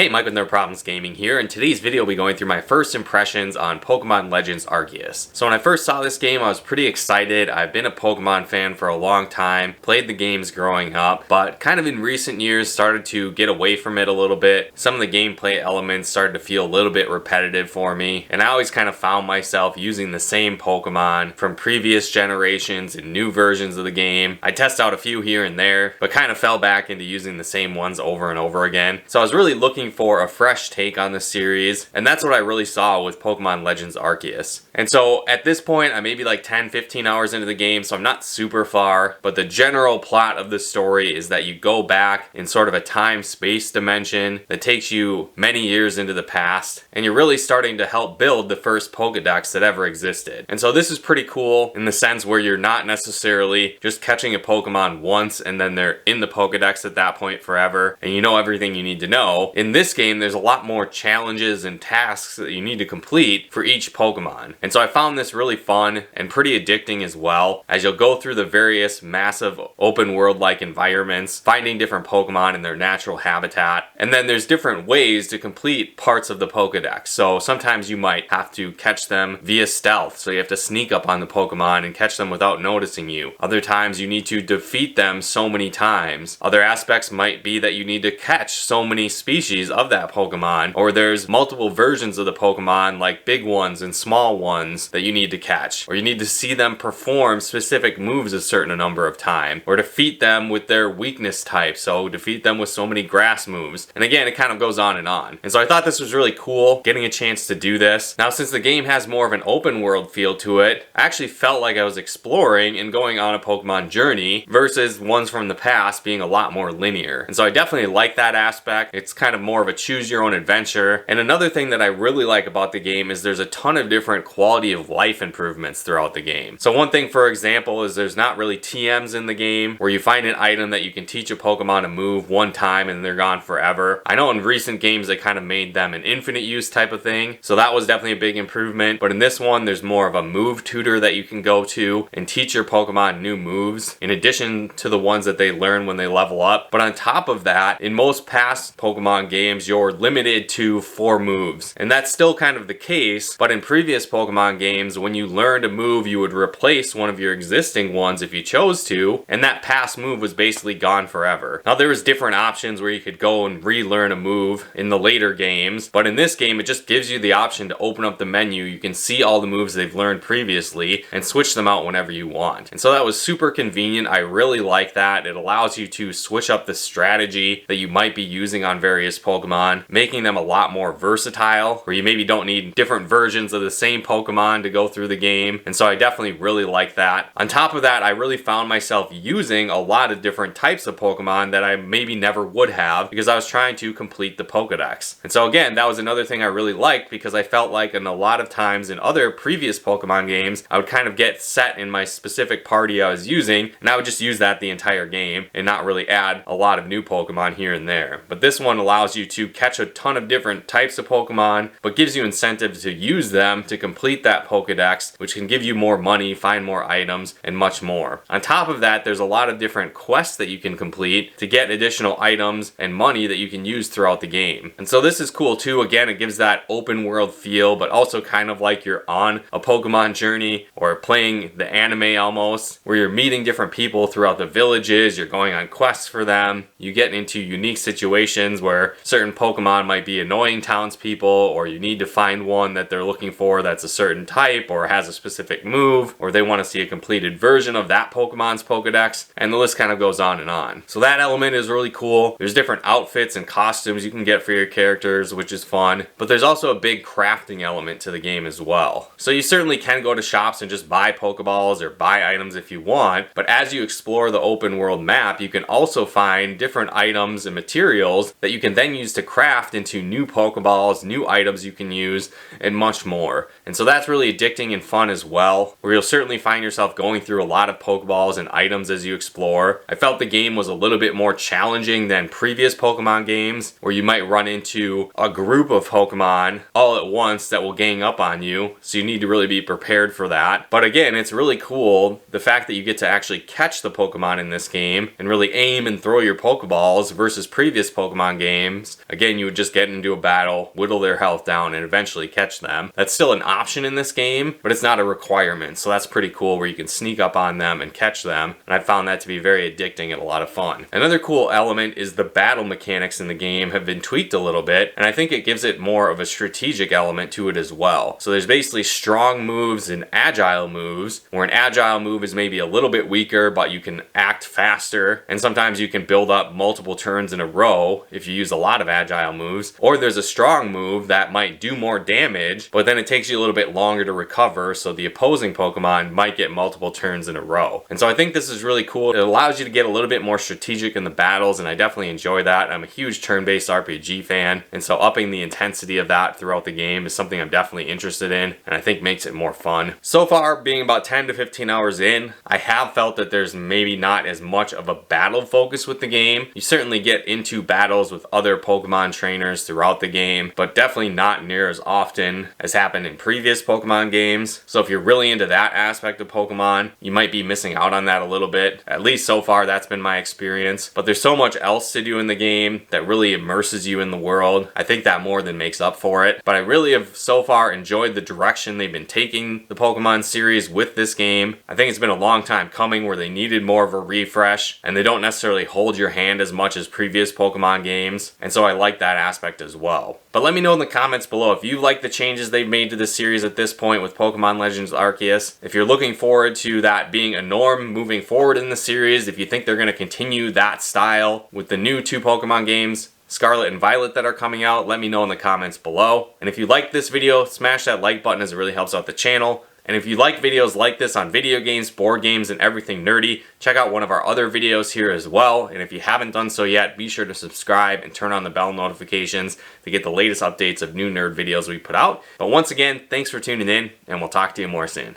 Hey, Mike with No Problems Gaming here. In today's video, I'll be going through my first impressions on Pokemon Legends Arceus. So when I first saw this game, I was pretty excited. I've been a Pokemon fan for a long time, played the games growing up, but kind of in recent years started to get away from it a little bit. Some of the gameplay elements started to feel a little bit repetitive for me, and I always kind of found myself using the same Pokemon from previous generations and new versions of the game. I test out a few here and there, but kind of fell back into using the same ones over and over again. So I was really looking for a fresh take on the series, and that's what I really saw with Pokemon Legends Arceus. And so at this point, I'm maybe like 10-15 hours into the game, so I'm not super far, but the general plot of the story is that you go back in sort of a time-space dimension that takes you many years into the past, and you're really starting to help build the first Pokedex that ever existed. And so this is pretty cool in the sense where you're not necessarily just catching a Pokemon once and then they're in the Pokedex at that point forever, and you know everything you need to know. In this game, there's a lot more challenges and tasks that you need to complete for each Pokemon. And so I found this really fun and pretty addicting as well, as you'll go through the various massive open world-like environments, finding different Pokemon in their natural habitat. And then there's different ways to complete parts of the Pokedex. So sometimes you might have to catch them via stealth, so you have to sneak up on the Pokemon and catch them without noticing you. Other times you need to defeat them so many times. Other aspects might be that you need to catch so many species of that Pokemon, or there's multiple versions of the Pokemon, like big ones and small ones, that you need to catch, or you need to see them perform specific moves a certain number of times, or defeat them with their weakness type, so defeat them with so many grass moves. And again, it kind of goes on and on. And so I thought this was really cool, getting a chance to do this. Now, since the game has more of an open world feel to it, I actually felt like I was exploring and going on a Pokemon journey versus ones from the past being a lot more linear. And so I definitely like that aspect. It's kind of more of a choose your own adventure. And another thing that I really like about the game is there's a ton of different quality of life improvements throughout the game. So one thing, for example, is there's not really TMs in the game where you find an item that you can teach a Pokemon to move one time and they're gone forever. I know in recent games they kind of made them an infinite use type of thing, so that was definitely a big improvement. But in this one, there's more of a move tutor that you can go to and teach your Pokemon new moves, in addition to the ones that they learn when they level up. But on top of that, in most past Pokemon games, you're limited to 4 moves. And that's still kind of the case, but in previous Pokemon games, when you learned a move, you would replace one of your existing ones if you chose to, and that past move was basically gone forever. Now, there was different options where you could go and relearn a move in the later games, but in this game, it just gives you the option to open up the menu. You can see all the moves they've learned previously and switch them out whenever you want. And so that was super convenient. I really like that. It allows you to switch up the strategy that you might be using on various Pokemon, making them a lot more versatile, where you maybe don't need different versions of the same Pokemon to go through the game. And so I definitely really like that. On top of that, I really found myself using a lot of different types of Pokemon that I maybe never would have, because I was trying to complete the Pokedex. And so again, that was another thing I really liked, because I felt like in a lot of times in other previous Pokemon games, I would kind of get set in my specific party I was using, and I would just use that the entire game and not really add a lot of new Pokemon here and there. But this one allows you to catch a ton of different types of Pokemon, but gives you incentive to use them to complete that Pokedex, which can give you more money, find more items, and much more. On top of that, there's a lot of different quests that you can complete to get additional items and money that you can use throughout the game. And so this is cool too. Again, it gives that open world feel, but also kind of like you're on a Pokemon journey or playing the anime almost, where you're meeting different people throughout the villages, you're going on quests for them, you get into unique situations where certain Pokemon might be annoying townspeople, or you need to find one that they're looking for that's a certain type or has a specific move, or they want to see a completed version of that Pokemon's Pokedex, and the list kind of goes on and on. So that element is really cool. There's different outfits and costumes you can get for your characters, which is fun, but there's also a big crafting element to the game as well. So you certainly can go to shops and just buy Pokeballs or buy items if you want, but as you explore the open world map, you can also find different items and materials that you can then use to craft into new Pokeballs, new items you can use, and much more. And so that's really addicting and fun as well, where you'll certainly find yourself going through a lot of Pokeballs and items as you explore. I felt the game was a little bit more challenging than previous Pokemon games, where you might run into a group of Pokemon all at once that will gang up on you, so you need to really be prepared for that. But again, it's really cool the fact that you get to actually catch the Pokemon in this game and really aim and throw your Pokeballs versus previous Pokemon games moves. Again, you would just get into a battle, whittle their health down, and eventually catch them. That's still an option in this game, but it's not a requirement, so that's pretty cool where you can sneak up on them and catch them, and I found that to be very addicting and a lot of fun. Another cool element is the battle mechanics in the game have been tweaked a little bit, and I think it gives it more of a strategic element to it as well. So there's basically strong moves and agile moves, where an agile move is maybe a little bit weaker, but you can act faster, and sometimes you can build up multiple turns in a row if you use a lot of agile moves. Or there's a strong move that might do more damage, but then it takes you a little bit longer to recover, so the opposing Pokemon might get multiple turns in a row. And so I think this is really cool. It allows you to get a little bit more strategic in the battles, and I definitely enjoy that. I'm a huge turn-based RPG fan, and so upping the intensity of that throughout the game is something I'm definitely interested in, and I think makes it more fun. So far, being about 10 to 15 hours in, I have felt that there's maybe not as much of a battle focus with the game. You certainly get into battles with other Pokemon trainers throughout the game, but definitely not near as often as happened in previous Pokemon games. So if you're really into that aspect of Pokemon, you might be missing out on that a little bit. At least so far, that's been my experience. But there's so much else to do in the game that really immerses you in the world. I think that more than makes up for it. But I really have so far enjoyed the direction they've been taking the Pokemon series with this game. I think it's been a long time coming where they needed more of a refresh, and they don't necessarily hold your hand as much as previous Pokemon games, and so I like that aspect as well. But let me know in the comments below if you like the changes they've made to the series at this point with Pokemon Legends Arceus. If you're looking forward to that being a norm moving forward in the series, if you think they're going to continue that style with the new 2 Pokemon games, Scarlet and Violet, that are coming out, let me know in the comments below. And if you like this video, smash that like button as it really helps out the channel. And if you like videos like this on video games, board games, and everything nerdy, check out one of our other videos here as well. And if you haven't done so yet, be sure to subscribe and turn on the bell notifications to get the latest updates of new nerd videos we put out. But once again, thanks for tuning in, and we'll talk to you more soon.